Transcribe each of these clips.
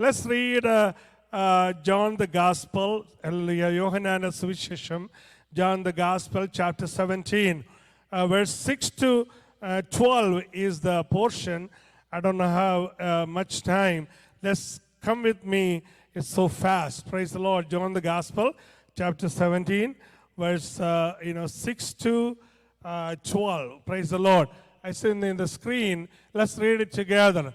Let's read John the Gospel, Yohanana Suvishesham, John the Gospel, chapter 17. Verse 6 to 12 is the portion. I don't know how much time. Let's come with me. It's so fast. Praise the Lord. John the Gospel, chapter 17, verse 6 to 12. Praise the Lord. I see in the screen. Let's read it together.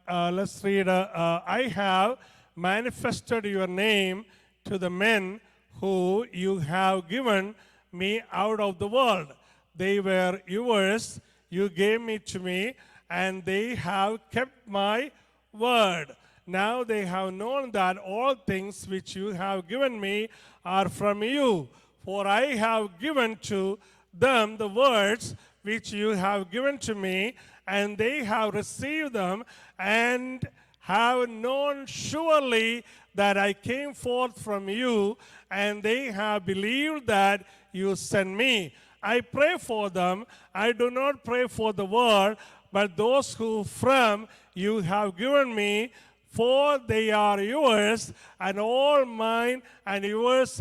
Let's read. I have manifested your name to the men who you have given me out of the world. They were yours. You gave me to me, and they have kept my word. Now they have known that all things which you have given me are from you. For I have given to them the words which you have given to me, and they have received them, and have known surely that I came forth from you, and they have believed that you sent me. I pray for them. I do not pray for the world, but those who from you have given me, for they are yours, and all mine, and yours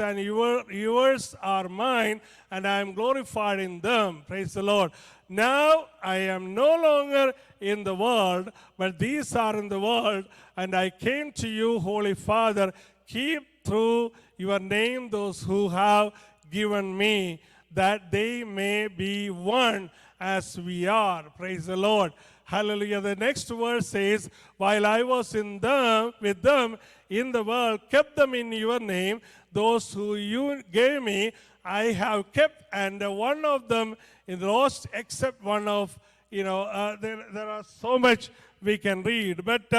are mine, and I am glorified in them. Praise the Lord. Now I am no longer in the world, but these are in the world, and I came to you, Holy Father. Keep through your name those who have given me, that they may be one as we are. Praise the Lord. Hallelujah. The next verse says, while I was with them in the world, kept them in your name, those who you gave me, I have kept, and one of them is lost, except one of, there are so much we can read. But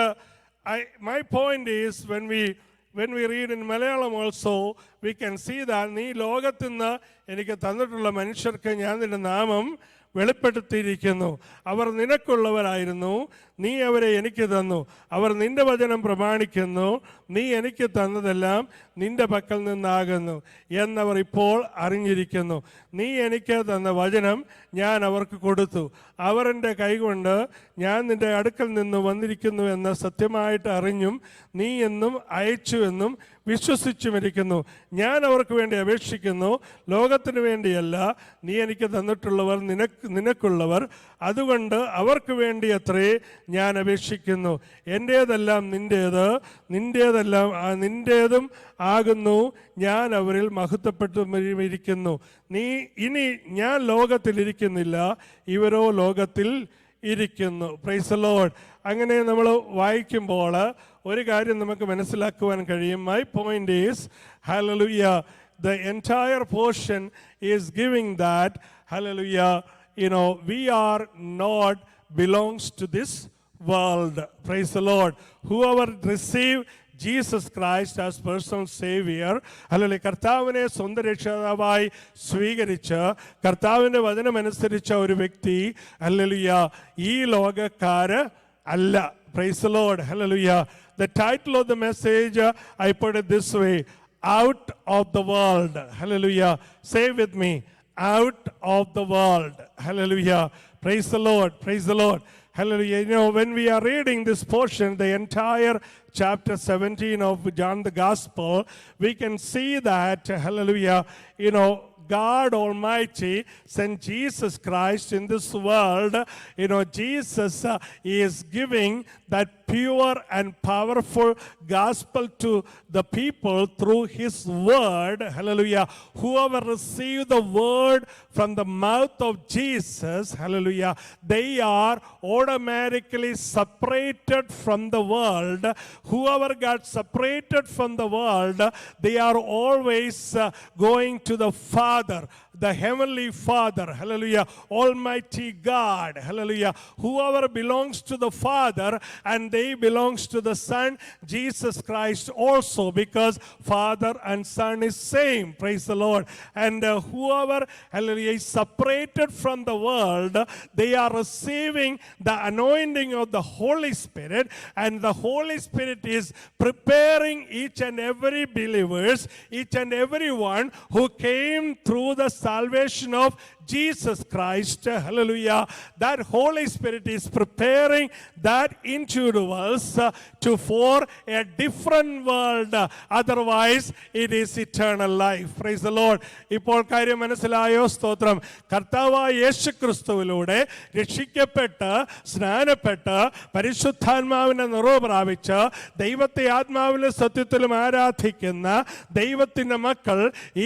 my point is, when we read in Malayalam also, we can see that നീ ലോകത്തിൽ നിന്ന് എനിക്ക് തന്നിട്ടുള്ള മനുഷ്യർക്ക് ഞാൻ നിന്റെ നാമം വെളിപ്പെടുത്തിയിരിക്കുന്നു. അവർ നിനക്കുള്ളവരായിരുന്നു, നീ അവരെ എനിക്ക് തന്നു. അവർ നിന്റെ വചനം പ്രമാണിക്കുന്നു, നീ എനിക്ക് തന്നതെല്ലാം നിന്റെ പക്കൽ നിന്നാകുന്നു എന്നവർ ഇപ്പോൾ അറിഞ്ഞിരിക്കുന്നു. നീ എനിക്ക് തന്ന വചനം ഞാൻ അവർക്ക് കൊടുത്തു. അവർ എൻ്റെ കൈകൊണ്ട് ഞാൻ നിന്റെ അടുക്കൽ നിന്ന് വന്നിരിക്കുന്നു എന്ന് സത്യമായിട്ട് അറിഞ്ഞും നീ എന്നും അയച്ചുവെന്നും വിശ്വസിച്ചുമിരിക്കുന്നു. ഞാൻ അവർക്ക് വേണ്ടി അപേക്ഷിക്കുന്നു, ലോകത്തിന് വേണ്ടിയല്ല. നീ എനിക്ക് തന്നിട്ടുള്ളവർ നിനക്കുള്ളവർ, അതുകൊണ്ട് അവർക്ക് വേണ്ടി അത്രേ ഞാൻ അപേക്ഷിക്കുന്നു. എൻ്റേതെല്ലാം നിൻ്റേത്, നിൻ്റേതെല്ലാം നിൻ്റേതും ആകുന്നു. ഞാൻ അവരിൽ മഹത്വപ്പെട്ടുമിരിക്കുന്നു. ഇനി ഞാൻ ലോകത്തിലിരിക്കുന്നില്ല, ഇവരോ ലോകത്തിൽ ഇരിക്കുന്നു. Price the Lord. അങ്ങനെ നമ്മൾ വായിക്കുമ്പോൾ ഒരു കാര്യം നമുക്ക് മനസ്സിലാക്കുവാൻ കഴിയും. My point is, hallelujah, the entire portion is giving that, hallelujah, we are not belongs to this world. Praise the Lord. Whoever receive Jesus Christ as personal savior, അല്ലെങ്കിൽ കർത്താവിനെ സ്വന്തം രക്ഷിതാവായി സ്വീകരിച്ച് കർത്താവിൻ്റെ വചനമനുസരിച്ച ഒരു വ്യക്തി, ഹല്ലേലൂയ, ഈ ലോകക്കാര് അല്ല. Praise the Lord. Hallelujah. The title of the message, I put it this way: out of the world. Hallelujah. Say with me, out of the world. Hallelujah. Praise the Lord. Praise the Lord. Hallelujah. When we are reading this portion, the entire chapter 17 of John the Gospel, we can see that, hallelujah, God Almighty sent Jesus Christ in this world. Jesus is giving that pure and powerful gospel to the people through his word. Hallelujah. Whoever received the word from the mouth of Jesus, hallelujah, they are automatically separated from the world. Whoever got separated from the world, they are always going to the Father, the Heavenly Father, hallelujah, Almighty God, hallelujah. Whoever belongs to the Father, and they belongs to the Son, Jesus Christ also, because Father and Son is same. Praise the Lord. And whoever, hallelujah, is separated from the world, they are receiving the anointing of the Holy Spirit, and the Holy Spirit is preparing each and every believers, each and every one who came through the salvation of Jesus Christ, hallelujah, that Holy Spirit is preparing that individuals for a different world. Otherwise, it is eternal life. Praise the Lord. ഇപ്പോൾ കാര്യം മനസ്സിലായോ? സ്തോത്രം. കർത്താവായ യേശു ക്രിസ്തുവിലൂടെ രക്ഷിക്കപ്പെട്ട് സ്നാനപ്പെട്ട് പരിശുദ്ധാത്മാവിനെ നിറവ് പ്രാപിച്ച് ദൈവത്തെ ആത്മാവിലും സത്യത്തിലും ആരാധിക്കുന്ന ദൈവത്തിൻ്റെ മക്കൾ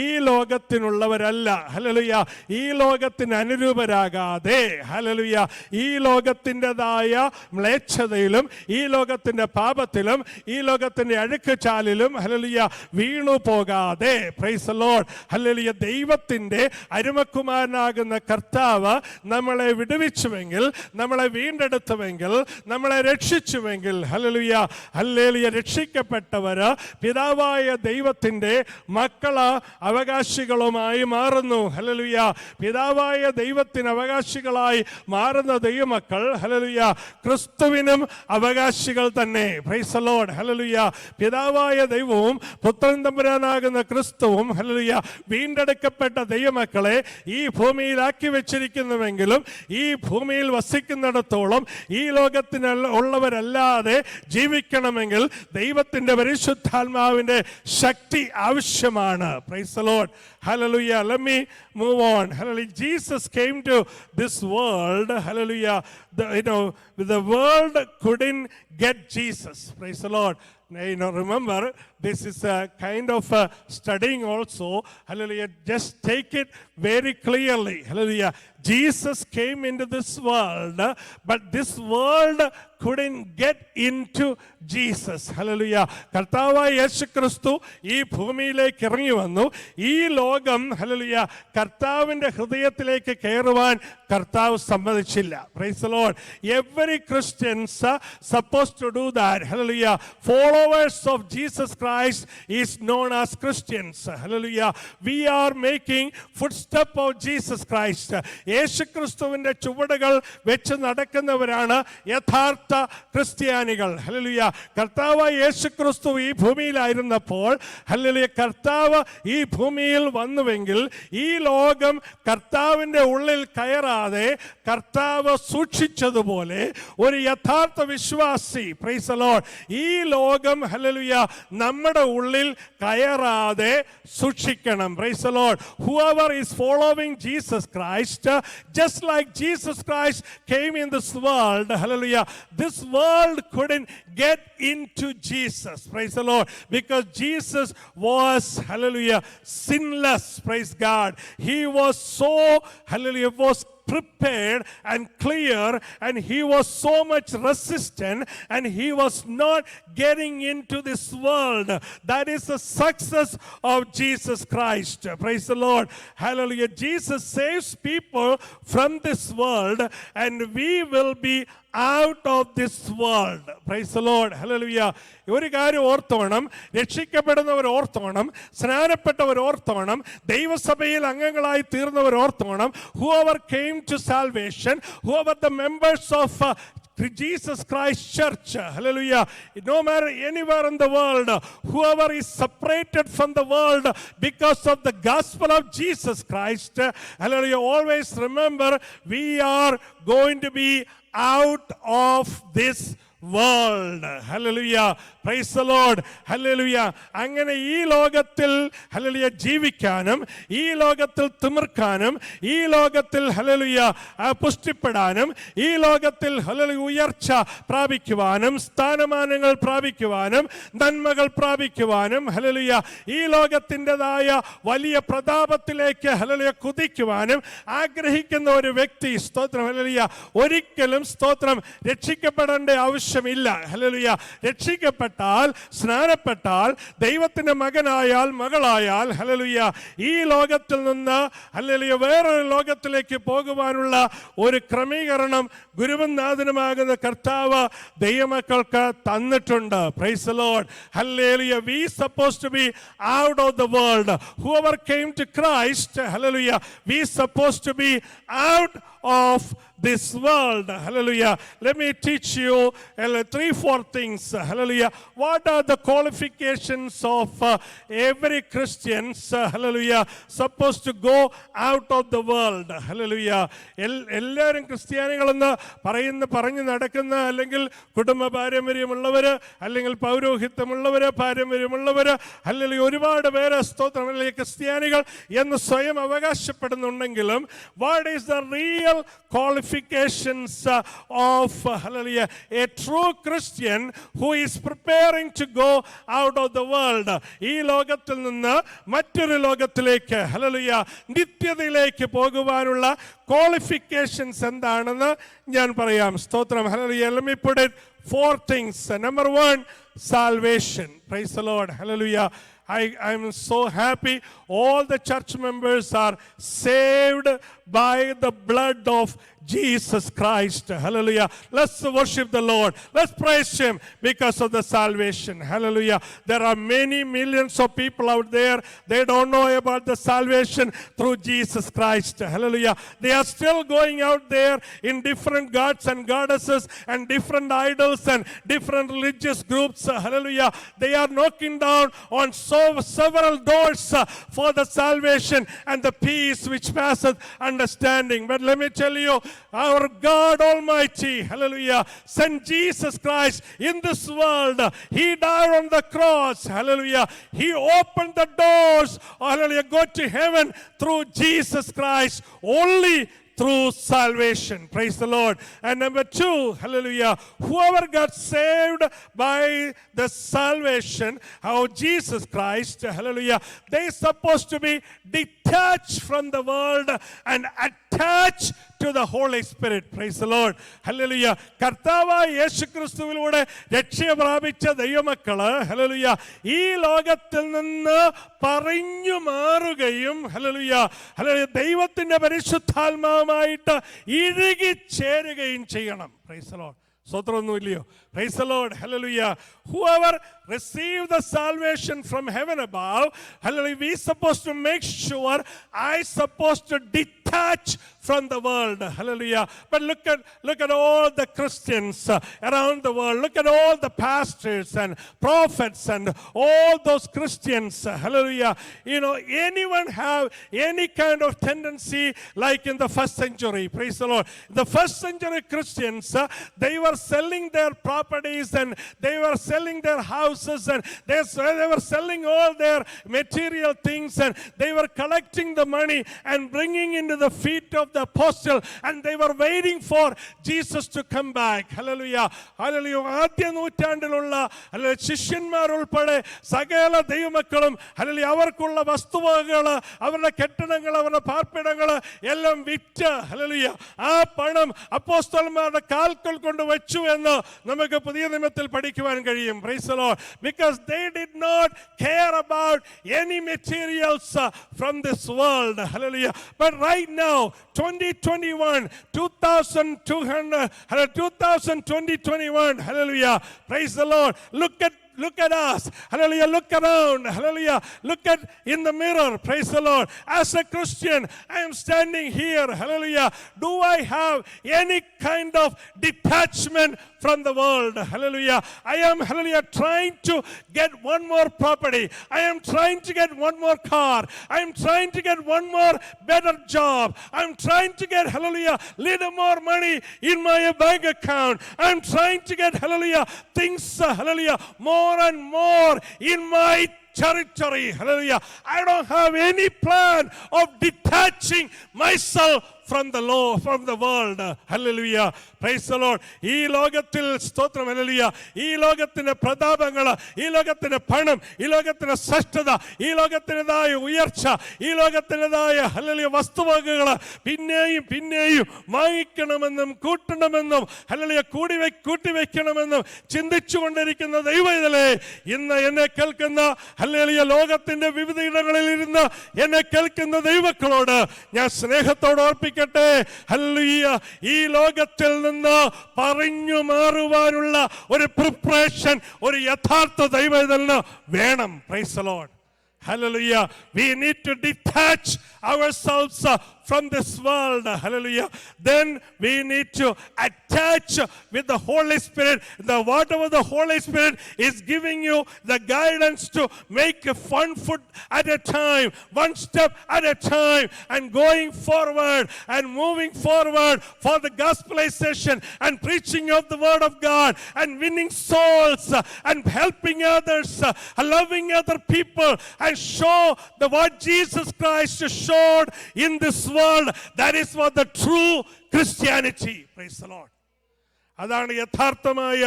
ഈ ലോകത്തിനുള്ളവരല്ല. ഹല്ലേലൂയ. ഈ ലോകത്തിന് അനുരൂപരാകാതെ, ഹല്ലേലൂയ, ഈ ലോകത്തിൻ്റെതായ മ്ലേച്ഛതയിലും ഈ ലോകത്തിൻ്റെ പാപത്തിലും ഈ ലോകത്തിൻ്റെ അഴുക്കുചാലിലും, ഹല്ലേലൂയ, വീണു പോകാതെ, പ്രൈസ് ദി ലോർഡ്, ഹല്ലേലൂയ, ദൈവത്തിൻ്റെ അരുമകുമാരനാകുന്ന കർത്താവ് നമ്മളെ വിടുവിച്ചുവെങ്കിൽ, നമ്മളെ വീണ്ടെടുത്തുവെങ്കിൽ, നമ്മളെ രക്ഷിച്ചുവെങ്കിൽ, ഹല്ലേലൂയ, ഹല്ലേലൂയ, രക്ഷിക്കപ്പെട്ടവർ പിതാവായ ദൈവത്തിൻ്റെ മക്കള അവകാശികളുമായി മാറുന്നു. ഹല്ലേലൂയ. പിതാവായ ദൈവത്തിന് അവകാശികളായി മാറുന്ന ദൈവമക്കൾ, ഹല്ലേലൂയ, ക്രിസ്തുവിനും അവകാശികൾ തന്നെ. Price the Lord. ഹല്ലേലൂയ. പിതാവായ ദൈവവും പുത്രൻ തമ്പുരാനാകുന്ന ക്രിസ്തുവും, ഹല്ലേലൂയ, വീണ്ടെടുക്കപ്പെട്ട ദൈവമക്കളെ ഈ ഭൂമിയിലാക്കി വെച്ചിരിക്കുന്നുവെങ്കിലും ഈ ഭൂമിയിൽ വസിക്കുന്നിടത്തോളം ഈ ലോകത്തിന് ഉള്ളവരല്ലാതെ ജീവിക്കണമെങ്കിൽ ദൈവത്തിൻ്റെ പരിശുദ്ധാത്മാവിൻ്റെ ശക്തി ആവശ്യമാണ്. Price the Lord. Hallelujah. Let me move on. Hallelujah. Jesus came to this world. Hallelujah. The world couldn't get Jesus. Praise the Lord. Remember, this is a kind of studying also. Hallelujah. Just take it very clearly. Hallelujah. Jesus came into this world, but this world couldn't get into Jesus. Hallelujah. കർത്താവായ യേശു ക്രിസ്തു ഈ ഭൂമിയിലേക്ക് ഇറങ്ങി വന്നു. ഈ ലോകം, hallelujah, കർത്താവിൻ്റെ ഹൃദയത്തിലേക്ക് കയറുവാൻ കർത്താവ് സമ്മതിച്ചില്ല. Praise the Lord. Every Christians supposed to do that. Hallelujah. Followers of Jesus Christ is known as Christians. Hallelujah. We are making footstep of Jesus Christ. യേശു ക്രിസ്തുവിൻ്റെ ചുവടുകൾ വെച്ച് നടക്കുന്നവരാണ് യഥാർത്ഥ ക്രിസ്ത്യാനികൾ. ഹല്ലേലൂയ. കർത്താവായ യേശു ക്രിസ്തു ഈ ഭൂമിയിലായിരുന്നപ്പോൾ, ഹല്ലേലൂയ, കർത്താവ് ഈ ഭൂമിയിൽ വന്നുവെങ്കിൽ ഈ ലോകം കർത്താവിൻ്റെ ഉള്ളിൽ കയറാതെ കർത്താവ് സൂക്ഷിച്ചതുപോലെ ഒരു യഥാർത്ഥ വിശ്വാസി, പ്രൈസ് ദി ലോർഡ്, ഈ ലോകം, ഹല്ലേലൂയ, നമ്മുടെ ഉള്ളിൽ കയറാതെ സൂക്ഷിക്കണം. Price the Lord. Whoever is following Jesus Christ, just like Jesus Christ came in this world, hallelujah, this world couldn't get into Jesus. Praise the Lord. Because Jesus was, hallelujah, sinless. Praise God. He was so, hallelujah, was prepared and clear, and he was so much resistant, and he was not getting into this world. That is the success of Jesus Christ. Praise the Lord. Hallelujah. Jesus saves people from this world, and we will be out of this world. Praise the Lord. Hallelujah. ഒരു കാര്യം ഓർത്തോണം, രക്ഷിക്കപ്പെടുന്നവർ ഓർത്തോണം, സ്നാനപ്പെട്ടവർ ഓർത്തോണം, ദൈവസഭയിൽ അംഗങ്ങളായി തീർന്നവർ ഓർത്തോണം. Whoever came to salvation, whoever the members of Jesus Christ Church, hallelujah, no matter anywhere in the world, whoever is separated from the world because of the gospel of Jesus Christ, hallelujah, always remember we are going to be out of this world. Hallelujah. Praise the Lord. Hallelujah. അങ്ങനെ ഈ ലോകത്തിൽ, hallelujah, ജീവിക്കാനും ഈ ലോകത്തിൽ തിമിർക്കാനും ഈ ലോകത്തിൽ, hallelujah, പുഷ്ടിപ്പെടാനും ഈ ലോകത്തിൽ, ഹല്ലേലൂയ, ഉയർച്ച പ്രാപിക്കുവാനും സ്ഥാനമാനങ്ങൾ പ്രാപിക്കുവാനും നന്മകൾ പ്രാപിക്കുവാനും, ഹല്ലേലൂയ, ഈ ലോകത്തിൻ്റെതായ വലിയ പ്രതാപത്തിലേക്ക്, ഹല്ലേലൂയ, കുതിക്കുവാനും ആഗ്രഹിക്കുന്ന ഒരു വ്യക്തി, സ്തോത്രം, ഹല്ലേലൂയ, ഒരിക്കലും, സ്തോത്രം, രക്ഷിക്കപ്പെടേണ്ട ആവശ്യമില്ല. ഹല്ലേലൂയ. രക്ഷിക്കപ്പെട്ടാൽ, സ്നാനപ്പെട്ടാൽ, ദൈവത്തിൻ്റെ മകനായാൽ, മകളായാൽ, ഹല്ലേലൂയ, ഈ ലോകത്തിൽ നിന്ന്, ഹല്ലേലൂയ, വേറൊരു ലോകത്തിലേക്ക് പോകുവാനുള്ള ഒരു ക്രമീകരണം ഗുരുവും നാഥനുമാകുന്ന കർത്താവ് ദൈവമക്കൾക്ക് തന്നിട്ടുണ്ട്. Praise the Lord. Hallelujah. We supposed to be out of the world. Whoever came to Christ, hallelujah, we supposed to be out of this world. Hallelujah. Let me teach you 3-4 things. Hallelujah. What are the qualifications of every Christian? Hallelujah. Supposed to go out of the world. Hallelujah. എല്ലാവരും ക്രിസ്ത്യാനികളെന്ന് പറഞ്ഞു നടക്കുന്ന, അല്ലെങ്കിൽ കുടുംബ പാരമ്പര്യമുള്ളവർ, അല്ലെങ്കിൽ പൗരോഹിത്യമുള്ളവർ, പാരമ്പര്യമുള്ളവർ, അല്ലെങ്കിൽ ഒരുപാട് പേര് സ്തോത്രം ക്രിസ്ത്യാനികൾ എന്ന് സ്വയം അവകാശപ്പെടുന്നുണ്ടെങ്കിലും, what is the real qualifications of hallelujah a true Christian who is preparing to go out of the world? ഈ ലോകത്തിൽ നിന്ന് മറ്റൊരു ലോകത്തിലേക്ക്, hallelujah, നിത്യതയിലേക്ക് പോകുവാനുള്ള qualifications എന്താണെന്ന് ഞാൻ പറയാം. സ്തോത്രം. Hallelujah. Let me put it 4 things. Number 1, salvation. Praise the Lord. Hallelujah. I'm so happy all the church members are saved by the blood of Jesus Christ. Hallelujah. Let's worship the Lord. Let's praise Him because of the salvation. Hallelujah. There are many millions of people out there. They don't know about the salvation through Jesus Christ. Hallelujah. They are still going out there in different gods and goddesses and different idols and different religious groups. Hallelujah. They are knocking down on several doors for the salvation and the peace which passeth understanding. But let me tell you, our God Almighty, hallelujah, sent Jesus Christ in this world. He died on the cross. Hallelujah. He opened the doors. Hallelujah. Go to heaven through Jesus Christ. Only through salvation. Praise the Lord. And number 2, hallelujah, whoever got saved by the salvation of Jesus Christ, hallelujah, they supposed to be detached from the world and attached to the Holy Spirit. Praise the Lord. Hallelujah. കർത്താവായ യേശുക്രിസ്തുവിലൂടെ രക്ഷ പ്രാപിച്ച ദൈവമക്കള്, hallelujah, ഈ ലോകത്തിൽ നിന്ന് പറഞ്ഞു മാറുകയും, hallelujah, hallelujah, ദൈവത്തിന്റെ പരിശുദ്ധാത്മാവുമായിട്ട് ഇഴുകിച്ചേരുകയും ചെയ്യണം. Praise the Lord. സ്വത്രമൊന്നുമില്ലയോ? Praise the Lord. Hallelujah. Whoever received the salvation from heaven above, hallelujah, we supposed to make sure I supposed to detach from the world. Hallelujah. But look at all the Christians around the world. Look at all the pastors and prophets and all those Christians. Hallelujah. You know, anyone have any kind of tendency like in the first century? Praise the Lord. The first century Christians, they were selling their properties and they were selling their houses and they were selling all their material things and they were collecting the money and bringing into the feet of the apostle and they were waiting for Jesus to come back. Hallelujah. Hallelujah. ആദ്യ നൂറ്റാണ്ടിലുള്ള ശിഷ്യന്മാർ ഉൾപ്പെടെ സകല ദൈവമക്കളും, hallelujah, അവർക്കുള്ള വസ്തുവകകൾ, അവരുടെ കെട്ടിടങ്ങൾ, അവരുടെ പാർപ്പിടങ്ങൾ എല്ലാം വിറ്റ്, ഹല്ലേലൂയ, ആ പണം അപ്പോസ്തലന്മാരുടെ കാൽക്കൽ കൊണ്ട് വെച്ചു എന്ന് നമുക്ക് പുതിയ നിയമത്തിൽ പഠിക്കുവാൻ കഴിയും. Praise the Lord. Because they did not care about any materials from this world. Hallelujah. But right now, 2021, 2021, hallelujah. Praise the Lord. Look at us. Hallelujah. Look around. Hallelujah. Look at in the mirror. Praise the Lord. As a Christian, I am standing here. Hallelujah. Do I have any kind of detachment from the world? Hallelujah. I am, hallelujah, trying to get one more property. I am trying to get one more car. I am trying to get one more better job. I am trying to get, hallelujah, little more money in my bank account. I am trying to get, hallelujah, things, hallelujah, more and more in my territory. Hallelujah. I don't have any plan of detaching myself from the law, from the world. Hallelujah. Praise the Lord. ഈ ലോകത്തിൽ സ്തോത്രം. Hallelujah. ഈ ലോകത്തിന്റെ പ്രതാപങ്ങൾ, ഈ ലോകത്തിന്റെ പണം, ഈ ലോകത്തിന്റെ ശ്രേഷ്ഠത, ഈ ലോകത്തിൻ്റെതായ ഉയർച്ച, ഈ ലോകത്തിൻ്റെതായ, ഹല്ലേലൂയ, വസ്തുവകകൾ പിന്നെയും പിന്നെയും വാങ്ങിക്കണമെന്നും കൂട്ടണമെന്നും, ഹല്ലേലൂയ, കൂട്ടിവെക്കണമെന്നും ചിന്തിച്ചുകൊണ്ടിരിക്കുന്ന ദൈവമേ, ഇന്ന് എന്നെ കേൾക്കുന്ന, ഹല്ലേലൂയ, ലോകത്തിന്റെ വിവിധ ഇടങ്ങളിൽ ഇരുന്ന് എന്നെ കേൾക്കുന്ന ദൈവമക്കളോട് ഞാൻ സ്നേഹത്തോട് ഓർപ്പിക്കട്ടെ. ഹല്ലേലൂയ. ഈ ലോകത്തിൽ നിന്ന് പറഞ്ഞു മാറുവാനുള്ള ഒരു പ്രിപ്പറേഷൻ ഒരു യഥാർത്ഥ ദൈവത്തിന് വേണം. Price the Lord. Hallelujah. We need to detach ourselves from this world. Hallelujah. Then we need to attach with the Holy Spirit. Whatever the Holy Spirit is giving you the guidance to make 1 foot at a time, 1 step at a time, and going forward and moving forward for the gospelization and preaching of the word of God and winning souls and helping others, loving other people, and show what Jesus Christ showed in this world. That is what the true Christianity. Praise the Lord. അതാണ് യഥാർത്ഥമായ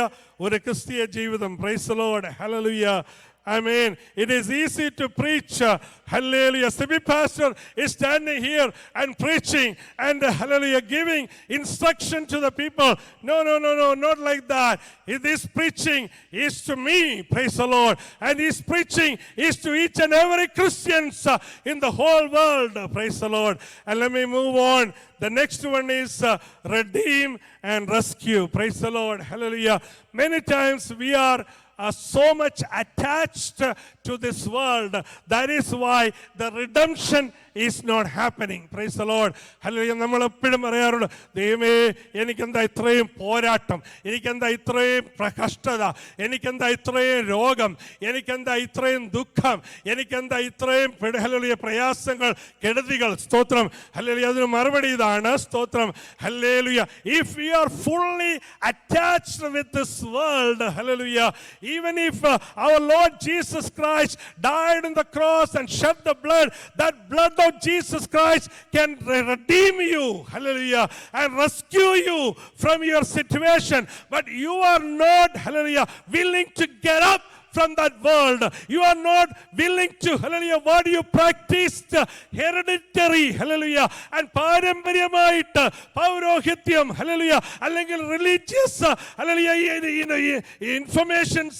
ഒരു ക്രിസ്തീയ ജീവിതം. Praise the Lord. Hallelujah. I mean, it is easy to preach. Hallelujah. Semi pastor is standing here and preaching and hallelujah, giving instruction to the people. No, not like that. This preaching is to me, praise the Lord. And his preaching is to each and every Christian in the whole world, praise the Lord. And let me move on. The next one is redeem and rescue. Praise the Lord. Hallelujah. Many times we are so much attached to this world. That is why the redemption is not happening. Praise the Lord. Hallelujah. നമ്മൾ എപ്പോഴും പറയാറുണ്ട്, ദൈവമേ എനിക്കെന്താ ഇത്രയും പോരാട്ടം, എനിക്കെന്താ ഇത്രയും കഷ്ടത, എനിക്കെന്താ ഇത്രയും രോഗം, എനിക്കെന്താ ഇത്രയും ദുഃഖം, എനിക്കെന്താ ഇത്രയും ഹല്ലേലൂയ പ്രയാസങ്ങൾ, കെടുതികൾ. സ്തോത്രം. ഹല്ലേലൂയ. അതിന് മറുപടി ഇതാണ്. സ്തോത്രം. Hallelujah. If we are fully attached with this world, hallelujah, even if our Lord Jesus Christ died on the cross and shed the blood, that blood of Jesus Christ can redeem you, hallelujah, and rescue you from your situation. But you are not, hallelujah, willing to get up from that world. You are not willing to, hallelujah, what you practiced, hereditary, hallelujah, and പാരമ്പര്യമായിട്ട് പൗരോഹിത്യം, hallelujah, അല്ലെങ്കിൽ religious, hallelujah, informations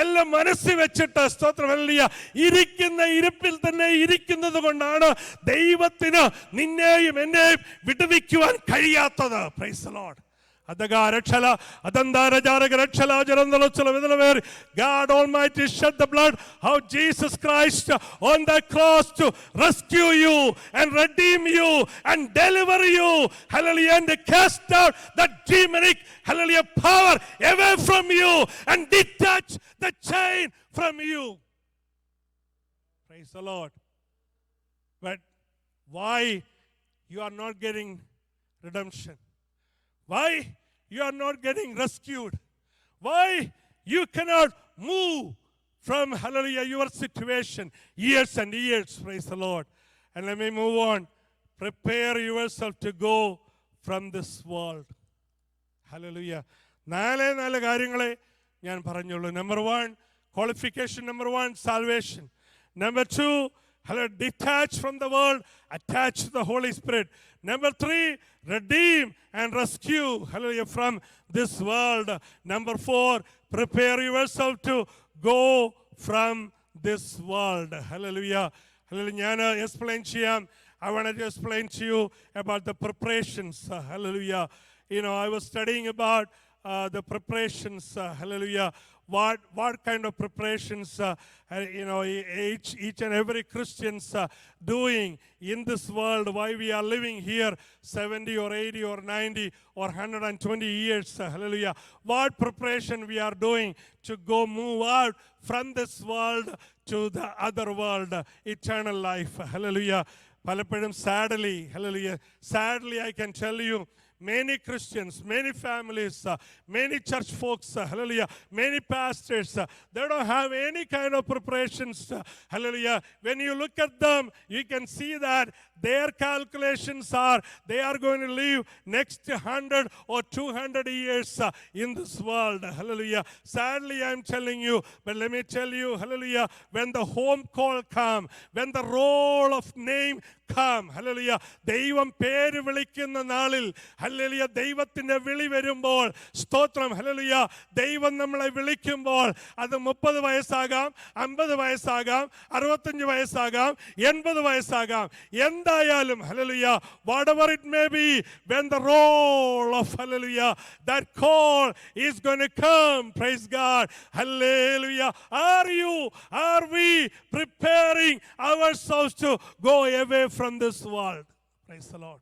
എല്ലാം മനസ്സിൽ വെച്ചിട്ട്, സ്തോത്രം, hallelujah, ഇരിക്കുന്ന ഇരിപ്പിൽ തന്നെ ഇരിക്കുന്നത് കൊണ്ടാണ് ദൈവത്തിന് നിന്നെയും എന്നെയും വിടുവിക്കുവാൻ കഴിയാത്തത്. Praise the Lord. God Almighty shed the blood of Jesus Christ on the cross to rescue you and redeem you and deliver you, hallelujah, and cast out the demonic, hallelujah, power away from you and detach the chain from you. Praise the Lord. But why you are not getting redemption? Why you are not getting rescued? Why you cannot move from, hallelujah, your situation years and years? Praise the Lord. And let me move on. Prepare yourself to go from this world. Hallelujah. നാല് കാര്യങ്ങളെ ഞാൻ പറഞ്ഞുള്ളൂ. Number 1, qualification. Number 1, salvation. Number 2, detach from the world, attach to the Holy Spirit. Number 3, redeem and rescue, hallelujah, from this world. Number 4, prepare yourself to go from this world. Hallelujah. Hallelujah. I want to explain to you about the preparations. Hallelujah. I was studying about the preparations. Hallelujah. What kind of preparations each and every Christian's doing in this world, why we are living here 70 or 80 or 90 or 120 years. Hallelujah. What preparation we are doing to move out from this world to the other world, eternal life. Hallelujah. Sadly, hallelujah, sadly I can tell you, many Christians, many families, many church folks, hallelujah, many pastors, they don't have any kind of preparations, hallelujah. When you look at them, you can see that their calculations are they are going to live next 100 or 200 years in this world, hallelujah. Sadly, I'm telling you, but let me tell you, hallelujah, when the home call come, when the roll of name come, hallelujah, ദൈവം പേര് വിളിക്കുന്ന നാളിൽ, hallelujah, ദൈവത്തിന്റെ വിളി വരുമ്പോൾ, സ്തോത്രം, hallelujah, ദൈവം നമ്മളെ വിളിക്കുമ്പോൾ അത് 30 വയസ്സാകാം, 50 വയസ്സാകാം, 65 വയസ്സാകാം, 80 വയസ്സാകാം, എന്തായാലും, hallelujah, whatever it may be, when the roll of, hallelujah, that call is going to come, praise God, hallelujah. Are we preparing ourselves to go away from this world? Praise the Lord.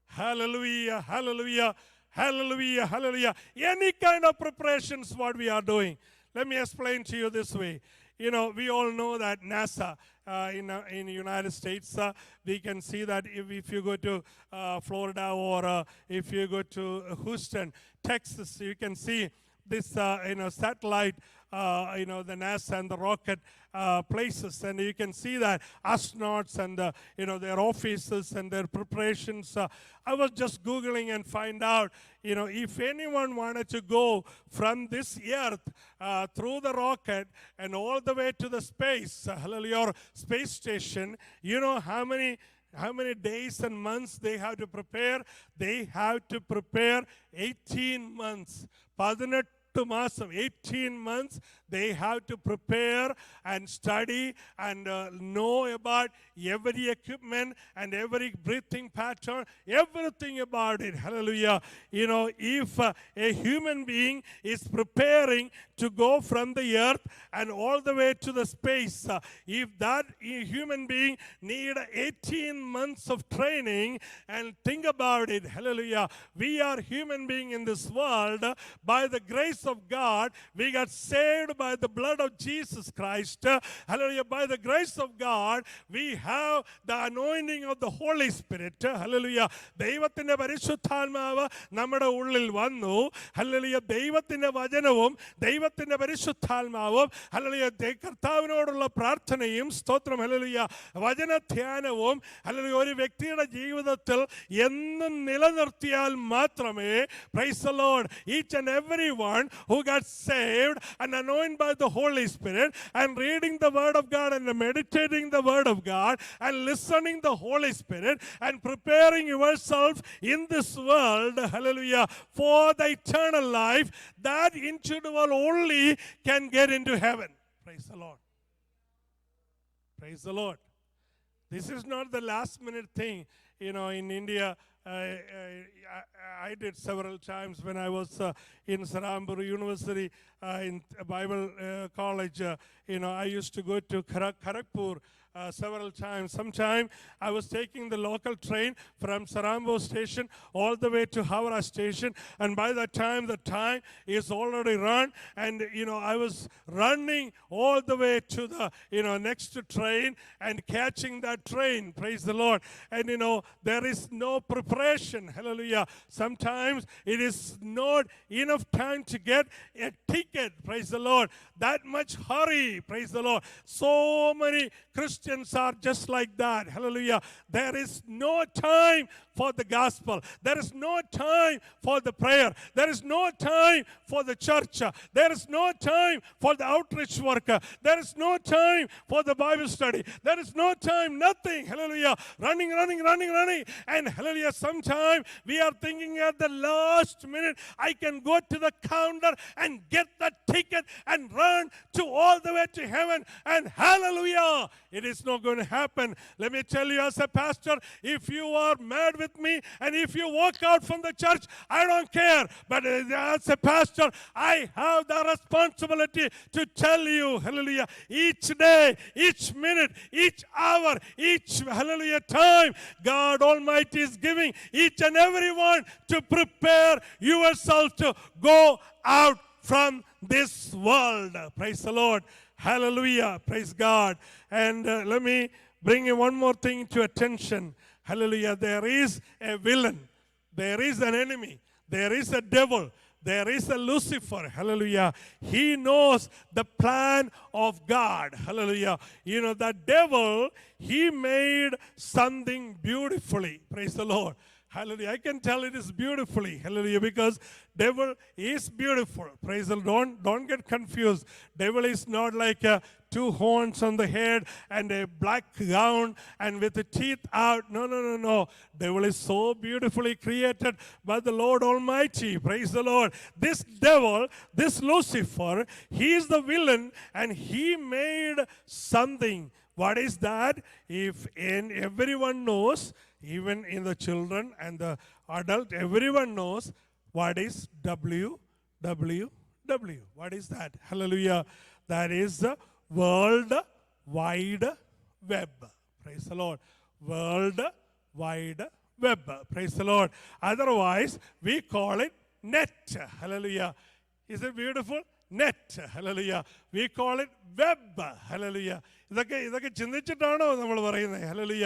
Hallelujah, hallelujah, hallelujah, hallelujah. Any kind of preparations what we are doing. Let me explain to you this way. You know, we all know that NASA in the United States, we can see that if you go to Florida or if you go to Houston, Texas, you can see this satellite, the NASA and the rocket places, and you can see that astronauts and their offices and their preparations. I was just Googling and find out, if anyone wanted to go from this earth through the rocket and all the way to the space, your space station, you know how many days and months they have to prepare? They have to prepare 18 months. 18 months they have to prepare and study and know about every equipment and every breathing pattern, everything about it. Hallelujah. If a human being is preparing to go from the earth and all the way to the space, if that human being need 18 months of training, and think about it, hallelujah, we are human beings in this world. By the grace of God, we got saved by the blood of Jesus Christ. Hallelujah. By the grace of God, we have the anointing of the Holy Spirit. Hallelujah. ദൈവത്തിന്റെ പരിശുദ്ധാത്മാവ് നമ്മുടെ ഉള്ളിൽ വന്നു. Hallelujah. ദൈവത്തിന്റെ വചനവും ദൈവത്തിന്റെ പരിശുദ്ധാത്മാവും hallelujah കർത്താവിനോടുള്ള പ്രാർത്ഥനയും സ്തോത്രം ഹല്ലേലൂയ വചനധ്യാനവും ഹല്ലേലൂയ ഒരു വ്യക്തിയുടെ ജീവിതത്തിൽ എന്നും നിലനിർത്തിയാൽ മാത്രമേ, praise the Lord, each and every one who got saved and anointed by the Holy Spirit and reading the Word of God and meditating the Word of God and listening the Holy Spirit and preparing yourself in this world, hallelujah, for the eternal life, that individual only can get into heaven. Praise the Lord. Praise the Lord. This is not the last minute thing. In India, I did several times when I was in Sarambur University in Bible college. I used to go to Kharagpur several times. Sometime I was taking the local train from Sarambur station all the way to Howrah station, and by that time the time is already run, and I was running all the way to the next train and catching that train. Praise the Lord. And there is no preparation. Hallelujah. Sometimes it is not enough time to get a ticket. Praise the Lord. That much hurry. Praise the Lord. So many Christians are just like that. Hallelujah. There is no time for the gospel. There is no time for the prayer. There is no time for the church. There is no time for the outreach work. There is no time for the Bible study. There is no time, nothing. Hallelujah. Running. And hallelujah, sometime we are thinking at the last minute, I can go to the counter and get that ticket and run to all the way to heaven. And hallelujah, it is not going to happen. Let me tell you as a pastor, if you are mad with me and if you walk out from the church, I don't care. But as a pastor, I have the responsibility to tell you, hallelujah, each day, each minute, each hour, each, hallelujah, time, God Almighty is giving each and every one to prepare yourself to go out from this world. Praise the Lord. Hallelujah. Praise God. And let me bring you one more thing to attention. Hallelujah. There is a villain. There is an enemy. There is a devil. There is a Lucifer. Hallelujah. He knows the plan of God. Hallelujah. The devil, he made something beautifully. Praise the Lord. Hallelujah. I can tell it is beautifully. Hallelujah. Because devil is beautiful. Praise the Lord. Don't get confused. Devil is not like two horns on the head and a black gown and with the teeth out. No. Devil is so beautifully created by the Lord Almighty. Praise the Lord. This devil, this Lucifer, he is the villain and he made something. What is that? Everyone knows, even in the children and the adult, everyone knows what is WWW. What is that? Hallelujah. That is the World Wide Web. Praise the Lord. World wide web. Praise the Lord. Otherwise, we call it net. Hallelujah. Is it beautiful? Net. Hallelujah. We call it web. Hallelujah. ഇതൊക്കെ ചിന്തിച്ചിട്ടാണോ നമ്മൾ പറയുന്നത്? Hallelujah.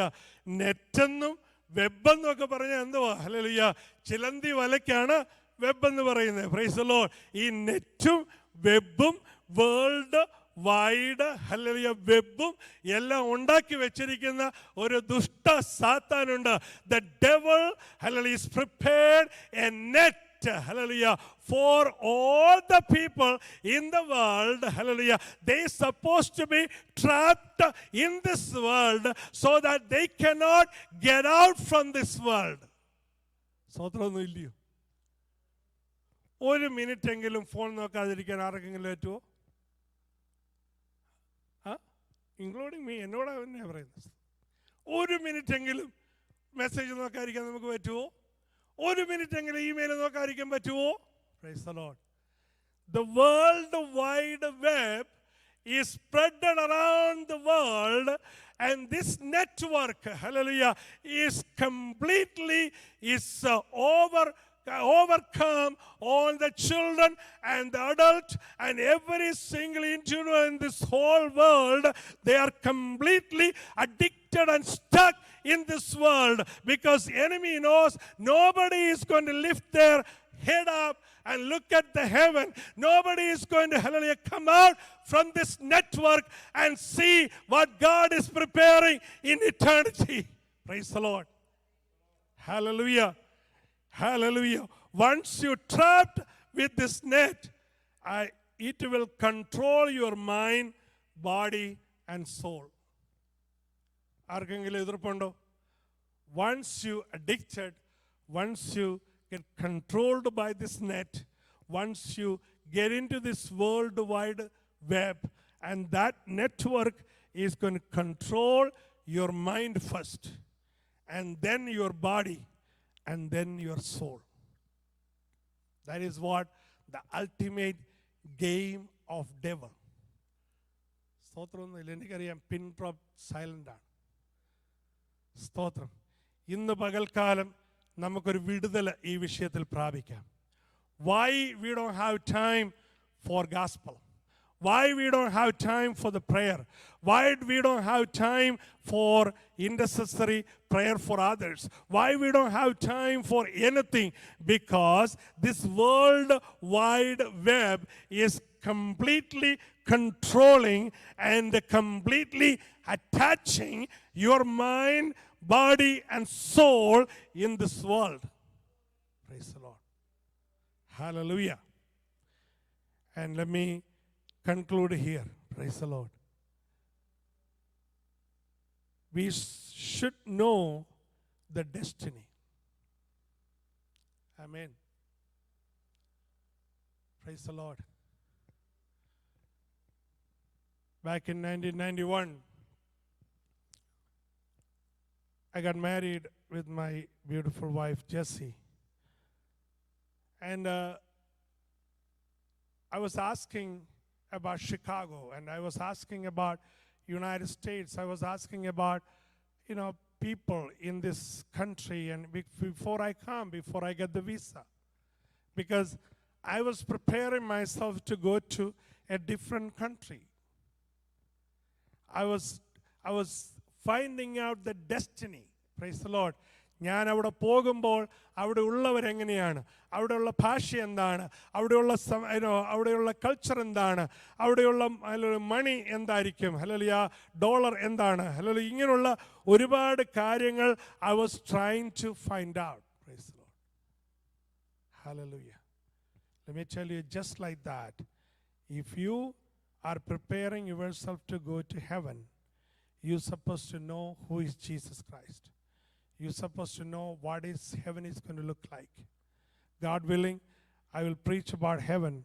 നെറ്റെന്നും വെബെന്നും ഒക്കെ പറഞ്ഞാൽ എന്തുവാ? Hallelujah. ചിലന്തി വലയ്ക്കാണ് web എന്ന് പറയുന്നത്. Price the Lord. ഈ നെറ്റും വെബും വേൾഡ് വൈഡ് ഹല്ലേലൂയ വെബും എല്ലാം ഉണ്ടാക്കി വെച്ചിരിക്കുന്ന ഒരു ദുഷ്ട സാത്താനുണ്ട്. The devil hallelujah is prepared a net hallelujah for all the people in the world. Hallelujah. They are supposed to be trapped in this world so that they cannot get out from this world. സ്വതന്ത്രമൊന്നും ഇല്ലയോ? ഒരു minute എങ്കിലും phone നോക്കാതിരിക്കാൻ ആർക്കെങ്കിലും പറ്റുമോ? Including me, എന്നോട് തന്നെയാണ് പറയുന്നത്. ഒരു minute എങ്കിലും മെസ്സേജ് നോക്കാതിരിക്കാൻ നമുക്ക് പറ്റുമോ? ഒരു മിനിറ്റ് എങ്കിലും ഇമെയിൽ നോക്കാതിരിക്കാൻ പറ്റുമോ? Price the Lord. The world wide web is spread around the world, and this network hallelujah is completely overcome all the children and the adult and every single individual in this whole world. They are completely addicted and stuck in this world because enemy knows nobody is going to lift their head up and look at the heaven. Nobody is going to hallelujah come out from this network and see what God is preparing in eternity. Praise the Lord. Hallelujah. Hallelujah. Once you're trapped with this net, it will control your mind, body, and soul. ആർക്കെങ്കിലും എതിർപ്പുണ്ടോ? Once you addicted, once you get controlled by this net, once you get into this worldwide web, and that network is going to control your mind first, and then your body, and then your soul. That is what the ultimate game of devil. സ്തോത്രമൊന്നുമില്ല, എനിക്കറിയാം പിൻ drop silent ആണ്. സ്തോത്രം. ഇന്ന് പകൽക്കാലം നമുക്കൊരു വിടുതൽ ഈ വിഷയത്തിൽ പ്രാപിക്കാം. Why we don't have time for gospel? Why we don't have time for the prayer? Why we don't have time for intercessory prayer for others? Why we don't have time for anything? Because this world wide web is completely controlling and completely attaching your mind, body, and soul in this world. Praise the Lord. Hallelujah. And let me conclude here. Praise the Lord. We should know the destiny. Amen. Praise the Lord. Back in 1991, I got married with my beautiful wife, Jessie. And I was asking about Chicago, and I was asking about United States. I was asking about, people in this country, and before I get the visa. Because I was preparing myself to go to a different country. I was finding out the destiny. Praise the Lord. ഞാൻ അവിടെ പോകുമ്പോൾ അവിടെ ഉള്ളവരെങ്ങനെയാണ്, അവിടെയുള്ള ഭാഷ എന്താണ്, അവിടെയുള്ള culture എന്താണ്, അവിടെയുള്ള മണി എന്തായിരിക്കും, ഹല്ലേലൂയ ഡോളർ എന്താണ്, ഹല്ലേലൂയ ഇങ്ങനെയുള്ള ഒരുപാട് കാര്യങ്ങൾ I was trying to find out. Praise the Lord. Hallelujah. Let me tell you, just like that, if you are preparing yourself to go to heaven, you're supposed to know who is Jesus Christ. You're supposed to know what is heaven is going to look like. God willing, I will preach about heaven.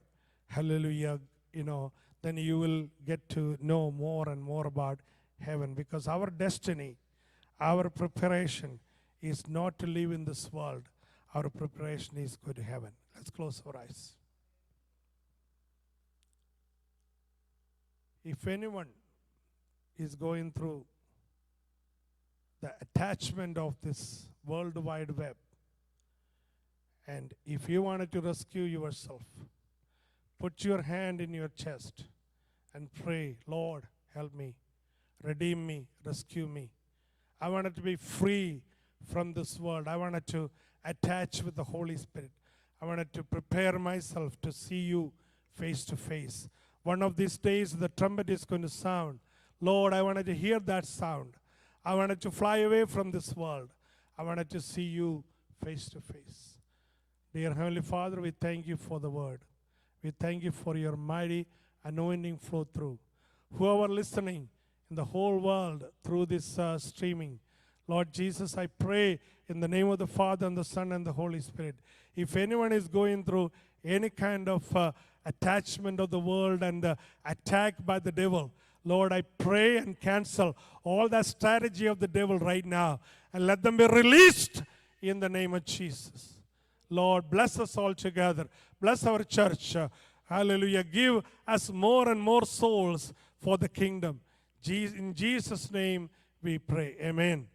Hallelujah. Then you will get to know more and more about heaven, because our destiny, our preparation is not to live in this world. Our preparation is go to heaven. Let's close our eyes. If anyone is going through the attachment of this World Wide Web. And if you wanted to rescue yourself, put your hand in your chest and pray, Lord, help me, redeem me, rescue me. I wanted to be free from this world. I wanted to attach with the Holy Spirit. I wanted to prepare myself to see you face to face. One of these days, the trumpet is going to sound. Lord, I wanted to hear that sound. I wanted to fly away from this world. I wanted to see you face to face. Dear Heavenly Father, we thank you for the word. We thank you for your mighty anointing flow through. Whoever listening in the whole world through this streaming, Lord Jesus, I pray in the name of the Father and the Son and the Holy Spirit. If anyone is going through any kind of attachment of the world and attack by the devil, Lord, I pray and cancel all that strategy of the devil right now and let them be released in the name of Jesus. Lord, bless us all together. Bless our church. Hallelujah. Give us more and more souls for the kingdom. In Jesus' name we pray. Amen.